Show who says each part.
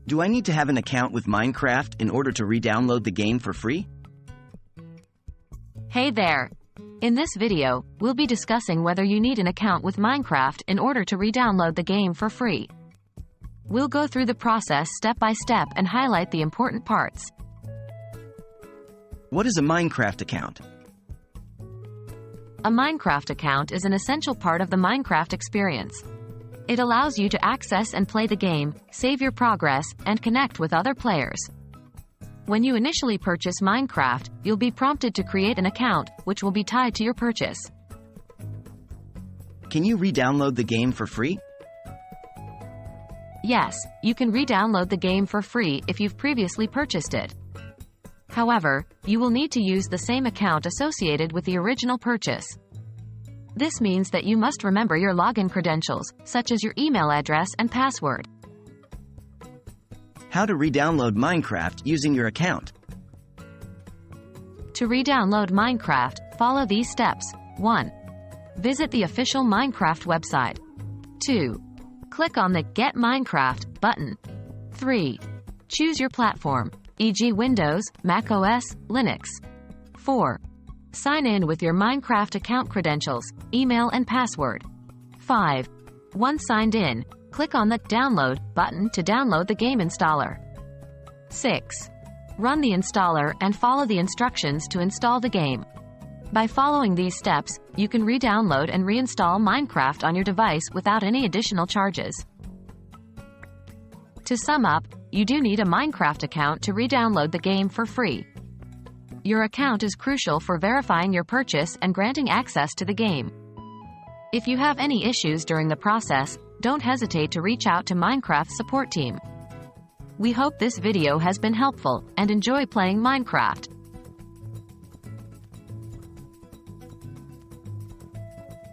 Speaker 1: Do I need to have an account with Minecraft in order to re-download the game for free?
Speaker 2: Hey there! In this video, we'll be discussing whether you need an account with Minecraft in order to re-download the game for free. We'll go through the process step by step and highlight the important parts.
Speaker 1: What is a Minecraft account?
Speaker 2: A Minecraft account is an essential part of the Minecraft experience. It allows you to access and play the game, save your progress, and connect with other players. When you initially purchase Minecraft, you'll be prompted to create an account, which will be tied to your purchase.
Speaker 1: Can you re-download the game for free?
Speaker 2: Yes, you can re-download the game for free if you've previously purchased it. However, you will need to use the same account associated with the original purchase. This means that you must remember your login credentials, such as your email address and password.
Speaker 1: How to re-download Minecraft using your account?
Speaker 2: To re-download Minecraft, follow these steps. 1. Visit the official Minecraft website. 2. Click on the Get Minecraft button. 3. Choose your platform, e.g. Windows, macOS, Linux. 4. Sign in with your Minecraft account credentials, email and password. 5. Once signed in, click on the Download button to download the game installer. 6. Run the installer and follow the instructions to install the game. By following these steps, you can re-download and reinstall Minecraft on your device without any additional charges. To sum up, you do need a Minecraft account to re-download the game for free. Your account is crucial for verifying your purchase and granting access to the game. If you have any issues during the process, don't hesitate to reach out to Minecraft's support team. We hope this video has been helpful, and enjoy playing Minecraft.